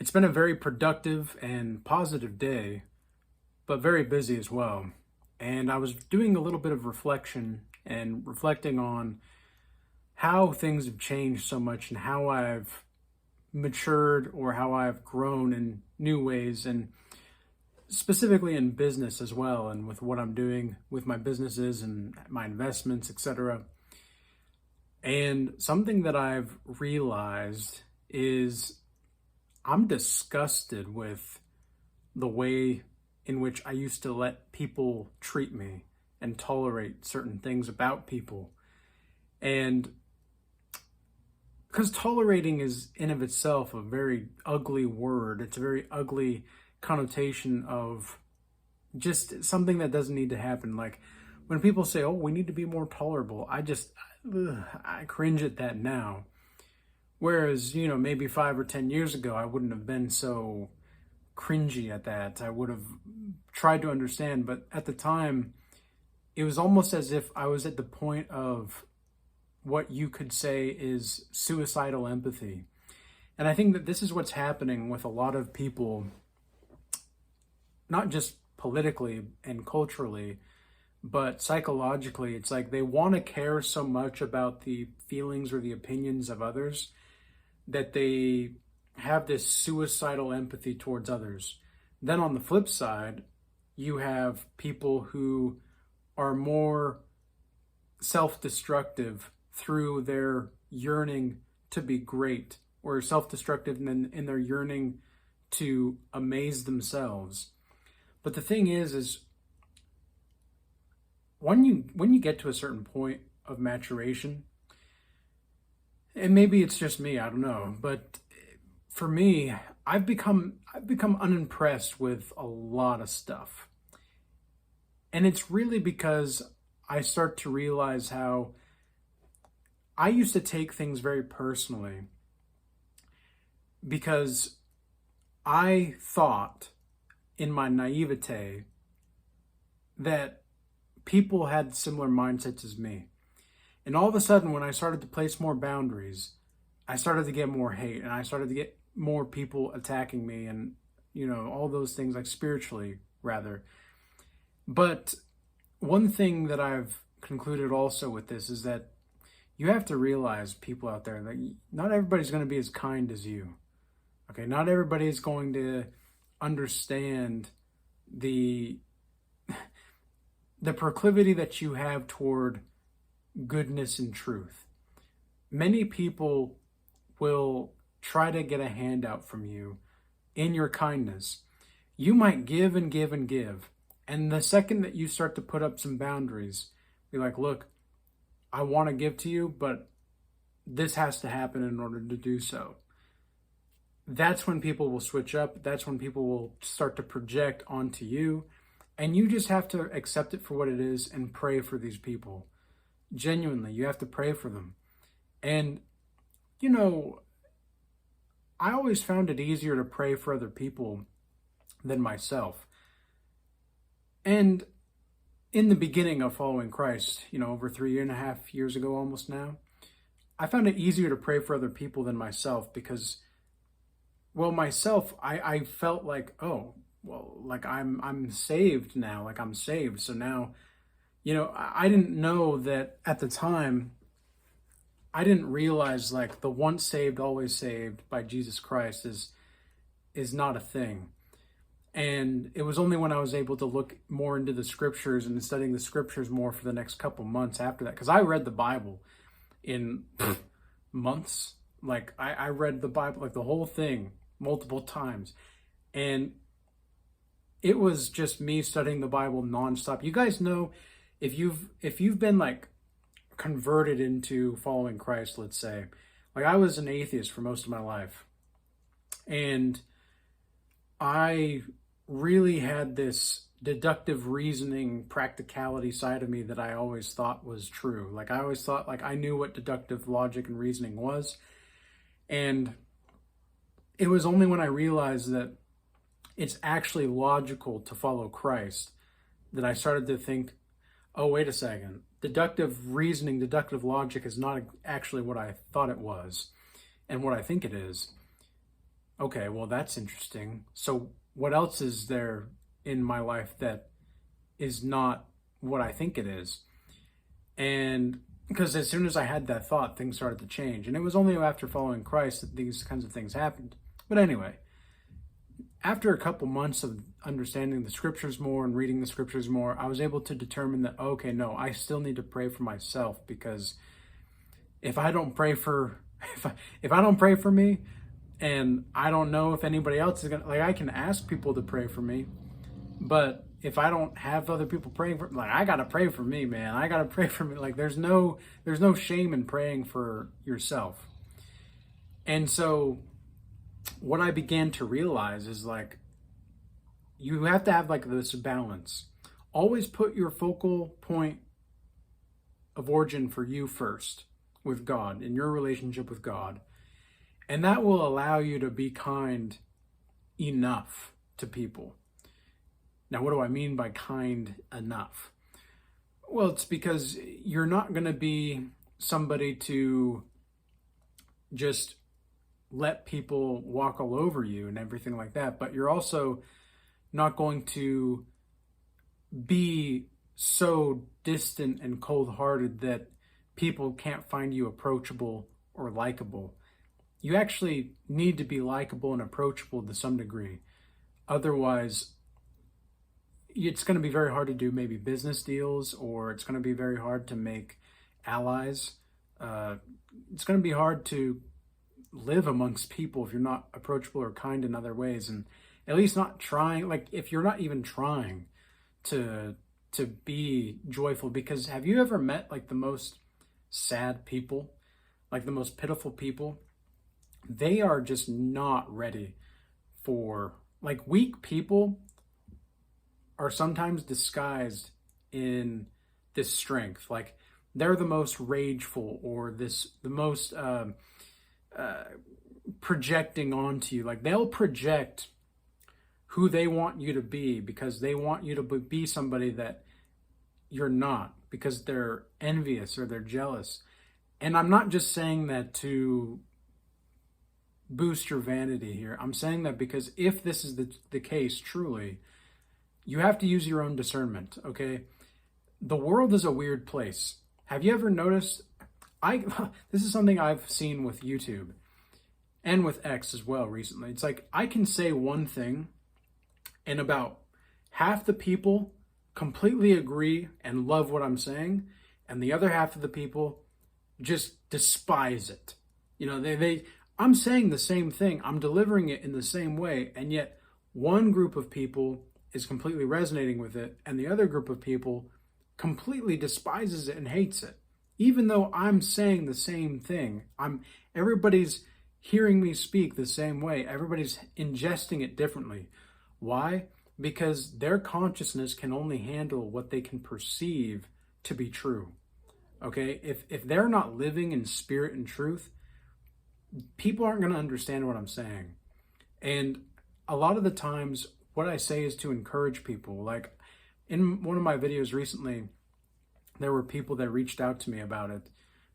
It's been a very productive and positive day, but very busy as well. And I was doing a little bit of reflection and reflecting on how things have changed so much and how I've matured or how I've grown in new ways, and specifically in business as well, and with what I'm doing with my businesses and my investments, etc. And something that I've realized is I'm disgusted with the way in which I used to let people treat me and tolerate certain things about people. And because tolerating is in of itself a very ugly word, it's a very ugly connotation of just something that doesn't need to happen. Like when people say, oh, we need to be more tolerable, I cringe at that now. Whereas, maybe 5 or 10 years ago, I wouldn't have been so cringy at that. I would have tried to understand, but at the time, it was almost as if I was at the point of what you could say is suicidal empathy. And I think that this is what's happening with a lot of people, not just politically and culturally, but psychologically. It's like they want to care so much about the feelings or the opinions of others that they have this suicidal empathy towards others. Then on the flip side, you have people who are more self-destructive through their yearning to be great, or self-destructive in their yearning to amaze themselves. But the thing is when you get to a certain point of maturation, and maybe it's just me, I don't know, but for me, I've become unimpressed with a lot of stuff. And it's really because I start to realize how I used to take things very personally, because I thought in my naivete that people had similar mindsets as me. And all of a sudden, when I started to place more boundaries, I started to get more hate, and I started to get more people attacking me, and, all those things, like spiritually, rather. But one thing that I've concluded also with this is that you have to realize, people out there, that not everybody's going to be as kind as you. Okay, not everybody is going to understand the proclivity that you have toward goodness and truth. Many people will try to get a handout from you in your kindness. You might give and give and give. And the second that you start to put up some boundaries, be like, look, I want to give to you, but this has to happen in order to do so. That's when people will switch up. That's when people will start to project onto you. And you just have to accept it for what it is and pray for these people. Genuinely, you have to pray for them. And, I always found it easier to pray for other people than myself. And in the beginning of following Christ, over 3.5 years ago almost now, I found it easier to pray for other people than myself because, myself, I felt like, like I'm saved now, like I'm saved. So now, I didn't know that at the time. I didn't realize like the once saved, always saved by Jesus Christ is not a thing. And it was only when I was able to look more into the scriptures and studying the scriptures more for the next couple months after that. Because I read the Bible in months. Like I read the Bible, like the whole thing, multiple times. And it was just me studying the Bible nonstop. You guys know, if you've been like converted into following Christ, let's say, like I was an atheist for most of my life, and I really had this deductive reasoning practicality side of me that I always thought was true. Like I always thought like I knew what deductive logic and reasoning was. And it was only when I realized that it's actually logical to follow Christ that I started to think, oh, wait a second. Deductive reasoning, deductive logic is not actually what I thought it was and what I think it is. Okay, well, that's interesting. So, what else is there in my life that is not what I think it is? And because as soon as I had that thought, things started to change. And it was only after following Christ that these kinds of things happened. But anyway, after a couple months of understanding the scriptures more and reading the scriptures more, I was able to determine that, okay, no, I still need to pray for myself, because if I don't pray for, if I don't pray for me, and I don't know if anybody else is gonna, like, I can ask people to pray for me, but if I don't have other people praying for, like, I gotta pray for me, man. I gotta pray for me. Like, there's no shame in praying for yourself. And so what I began to realize is, like, you have to have like this balance. Always put your focal point of origin for you first with God, in your relationship with God. And that will allow you to be kind enough to people. Now, what do I mean by kind enough? Well, it's because you're not going to be somebody to just let people walk all over you and everything like that, but you're also not going to be so distant and cold-hearted that people can't find you approachable or likable. You actually need to be likable and approachable to some degree. Otherwise, it's going to be very hard to do maybe business deals, or it's going to be very hard to make allies. It's going to be hard to live amongst people if you're not approachable or kind in other ways, and at least not trying, like if you're not even trying to be joyful. Because have you ever met like the most sad people, like the most pitiful people? They are just not ready for, like, weak people are sometimes disguised in this strength. Like, they're the most rageful, or the most projecting onto you. Like, they'll project who they want you to be because they want you to be somebody that you're not, because they're envious or they're jealous. And I'm not just saying that to boost your vanity here. I'm saying that because if this is the case truly, you have to use your own discernment, okay? The world is a weird place. Have you ever noticed, this is something I've seen with YouTube and with X as well recently. It's like I can say one thing and about half the people completely agree and love what I'm saying, and the other half of the people just despise it. You know, I'm saying the same thing, I'm delivering it in the same way, and yet one group of people is completely resonating with it, and the other group of people completely despises it and hates it. Even though I'm saying the same thing, everybody's hearing me speak the same way, everybody's ingesting it differently. Why? Because their consciousness can only handle what they can perceive to be true. Okay? If they're not living in spirit and truth, people aren't going to understand what I'm saying. And a lot of the times, what I say is to encourage people. Like, in one of my videos recently, there were people that reached out to me about it.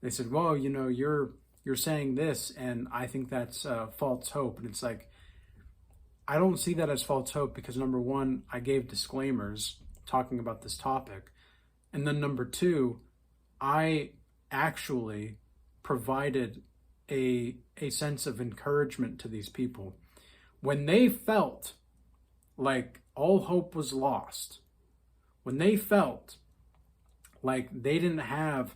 They said, well, you know, you're saying this, and I think that's false hope. And it's like, I don't see that as false hope, because number one, I gave disclaimers talking about this topic. And then number two, I actually provided a sense of encouragement to these people. When they felt like all hope was lost, when they felt like they didn't have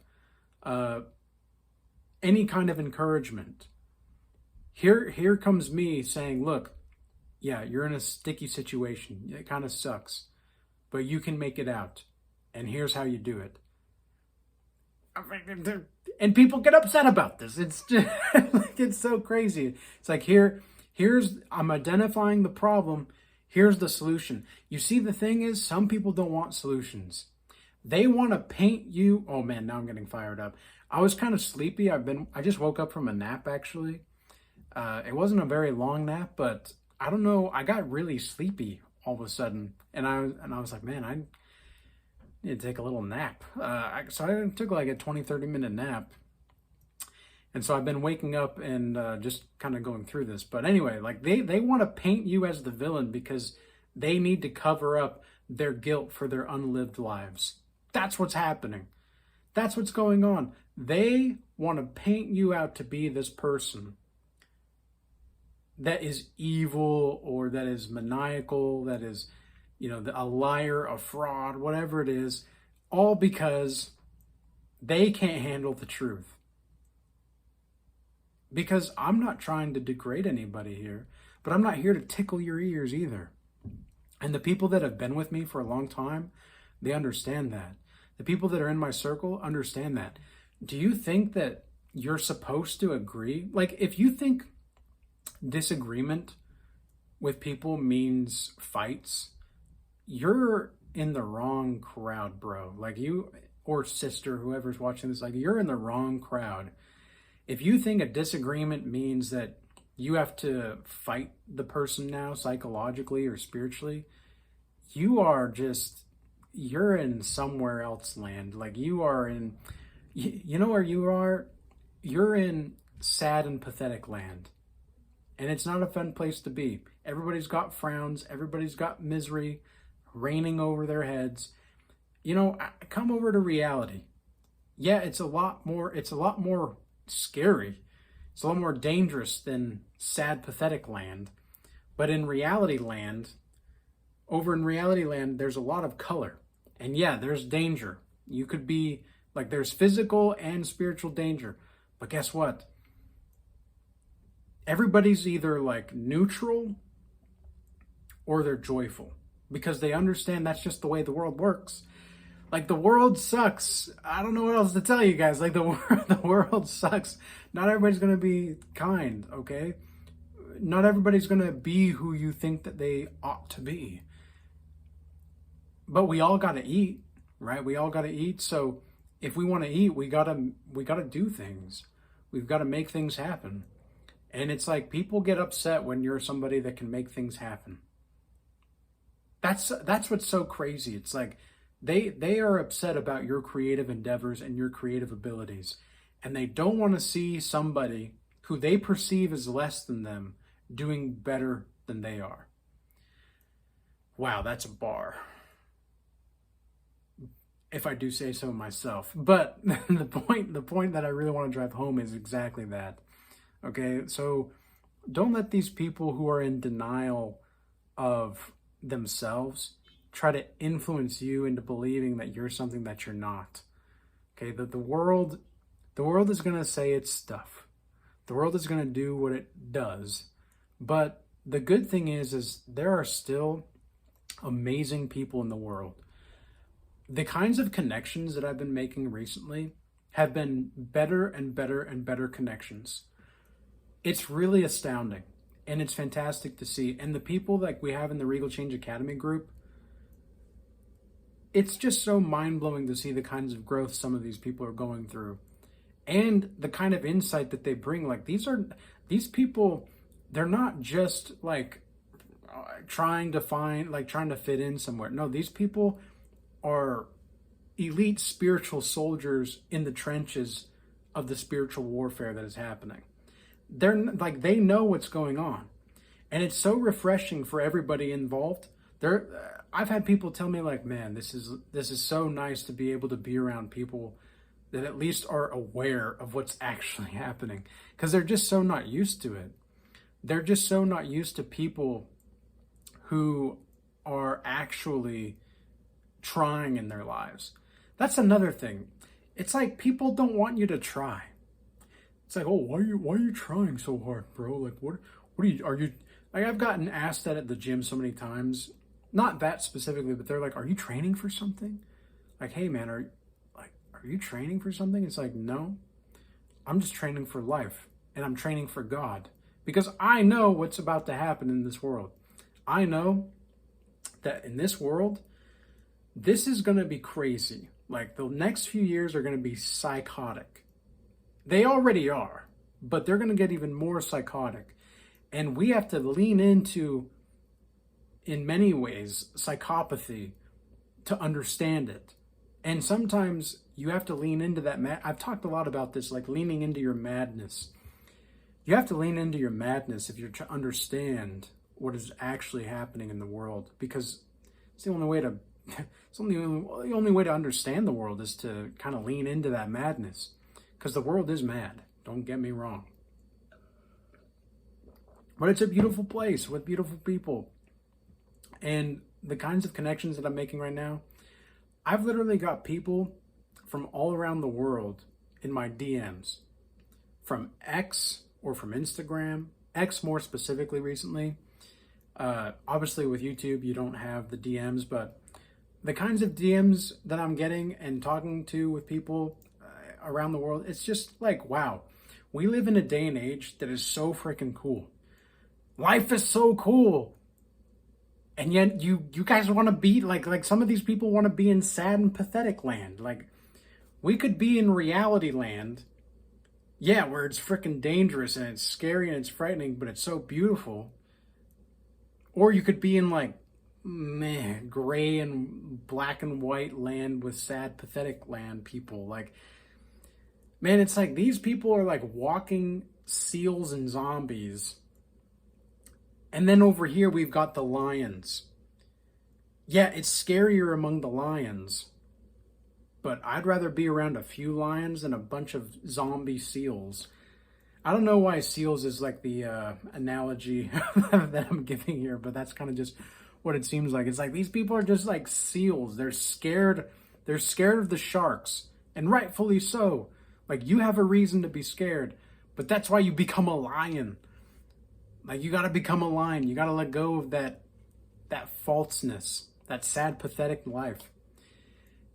any kind of encouragement, here comes me saying, look, yeah, you're in a sticky situation. It kind of sucks, but you can make it out. And here's how you do it. And people get upset about this. It's just, it's so crazy. It's like, I'm identifying the problem. Here's the solution. You see, the thing is, some people don't want solutions. They want to paint you. Oh man, now I'm getting fired up. I was kind of sleepy. I just woke up from a nap, actually. It wasn't a very long nap, but I don't know, I got really sleepy all of a sudden, and I was like, man, I need to take a little nap. So I took like a 20-30 minute nap, And so I've been waking up and just kind of going through this. But anyway, like they want to paint you as the villain because they need to cover up their guilt for their unlived lives. That's what's happening. That's what's going on. They want to paint you out to be this person that is evil or that is maniacal, that is, a liar, a fraud, whatever it is, all because they can't handle the truth. Because I'm not trying to degrade anybody here, but I'm not here to tickle your ears either. And the people that have been with me for a long time, they understand that. The people that are in my circle understand that. Do you think that you're supposed to agree? Like, if you think disagreement with people means fights, you're in the wrong crowd, bro. Like, you or sister, whoever's watching this, like, you're in the wrong crowd. If you think a disagreement means that you have to fight the person now psychologically or spiritually, you're in somewhere else land. Like, you are in, you know where you are? You're in sad and pathetic land. And it's not a fun place to be. Everybody's got frowns. Everybody's got misery reigning over their heads. Come over to reality. Yeah, it's a lot more scary. It's a lot more dangerous than sad, pathetic land. But in reality land, there's a lot of color. And yeah, there's danger. You could be, like, there's physical and spiritual danger. But guess what? Everybody's either like neutral or they're joyful because they understand that's just the way the world works. Like, the world sucks. I don't know what else to tell you guys. Like, the world sucks. Not everybody's going to be kind, okay? Not everybody's going to be who you think that they ought to be. But we all got to eat, right? We all got to eat. So if we want to eat, we got to do things. We've got to make things happen. And it's like, people get upset when you're somebody that can make things happen. That's what's so crazy. It's like they are upset about your creative endeavors and your creative abilities. And they don't want to see somebody who they perceive as less than them doing better than they are. Wow, that's a bar, if I do say so myself. But the point that I really want to drive home is exactly that. Okay, so don't let these people who are in denial of themselves try to influence you into believing that you're something that you're not. Okay, the world is going to say its stuff. The world is going to do what it does. But the good thing is there are still amazing people in the world. The kinds of connections that I've been making recently have been better and better and better connections. It's really astounding, and it's fantastic to see. And the people like we have in the Regal Change Academy group, it's just so mind-blowing to see the kinds of growth some of these people are going through and the kind of insight that they bring. Like, these people, they're not just like trying to fit in somewhere. No, these people are elite spiritual soldiers in the trenches of the spiritual warfare that is happening. They're like, they know what's going on, and it's so refreshing for everybody involved. I've had people tell me, like, man, this is so nice to be able to be around people that at least are aware of what's actually happening, because they're just so not used to it. They're just so not used to people who are actually trying in their lives. That's another thing. It's like, people don't want you to try. It's like, oh, why are you trying so hard, bro? Like, what are you, like, I've gotten asked that at the gym so many times, not that specifically, but they're like, are you training for something? Like, hey man, are you training for something? It's like, no, I'm just training for life, and I'm training for God, because I know what's about to happen in this world. I know that in this world, this is going to be crazy. Like, the next few years are going to be psychotic. They already are, but they're going to get even more psychotic. And we have to lean into, in many ways, psychopathy to understand it. And sometimes you have to lean into that. I've talked a lot about this, like leaning into your madness. You have to lean into your madness if you're to understand what is actually happening in the world, because it's the only way to. It's the only way to understand the world is to kind of lean into that madness, because the world is mad. Don't get me wrong. But it's a beautiful place with beautiful people. And the kinds of connections that I'm making right now, I've literally got people from all around the world in my DMs, from X or from Instagram, X more specifically recently. Obviously with YouTube, you don't have the DMs, but the kinds of DMs that I'm getting and talking to with people around the world, it's just like, wow, we live in a day and age that is so freaking cool. Life is so cool. And yet you guys want to be like some of these people want to be in sad and pathetic land. Like, we could be in reality land. Yeah, where it's freaking dangerous and it's scary and it's frightening, but it's so beautiful. Or you could be in like gray and black and white land with sad, pathetic land people. Like, man, it's like these people are like walking seals and zombies. And then over here, we've got the lions. Yeah, it's scarier among the lions, but I'd rather be around a few lions than a bunch of zombie seals. I don't know why seals is like the analogy that I'm giving here, but that's kind of just what it seems like. It's like these people are just like seals. They're scared. They're scared of the sharks, and rightfully so. Like, you have a reason to be scared, but that's why you become a lion. Like, you got to become a lion. You got to let go of that falseness, that sad, pathetic life.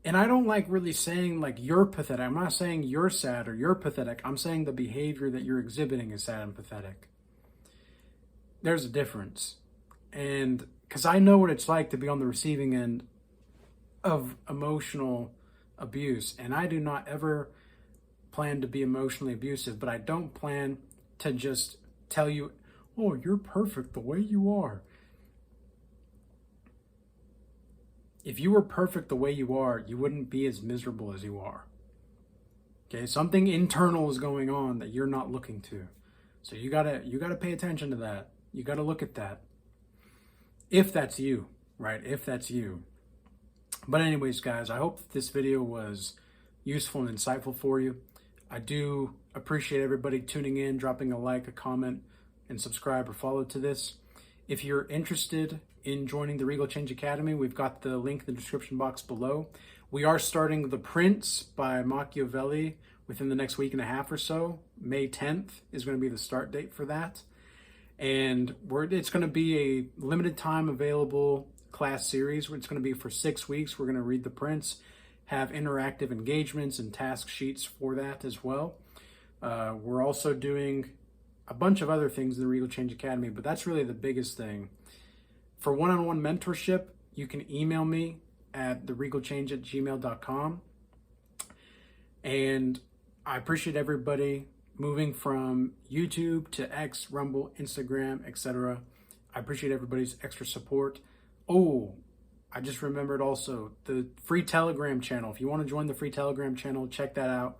And I don't like really saying like you're pathetic. I'm not saying you're sad or you're pathetic. I'm saying the behavior that you're exhibiting is sad and pathetic. There's a difference. And because I know what it's like to be on the receiving end of emotional abuse. And I do not ever plan to be emotionally abusive, but I don't plan to just tell you, oh, you're perfect the way you are. If you were perfect the way you are, you wouldn't be as miserable as you are. Okay, something internal is going on that you're not looking to. So you gotta pay attention to that. You gotta look at that. If that's you, right? If that's you. But anyways, guys, I hope this video was useful and insightful for you. I do appreciate everybody tuning in, dropping a like, a comment, and subscribe or follow to this. If you're interested in joining the Regal Change Academy, we've got the link in the description box below. We are starting The Prince by Machiavelli within the next week and a half or so. May 10th is going to be the start date for that. And it's going to be a limited time available class series. It's going to be for 6 weeks. We're going to read The Prince, have interactive engagements and task sheets for that as well. We're also doing a bunch of other things in the Regal Change Academy, but that's really the biggest thing. For one-on-one mentorship, you can email me at theregalchange@gmail.com. And I appreciate everybody moving from YouTube to X, Rumble, Instagram, etc. I appreciate everybody's extra support. Oh, I just remembered also the free Telegram channel. If you want to join the free Telegram channel, check that out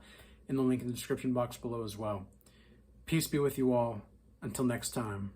in the link in the description box below as well. Peace be with you all. Until next time.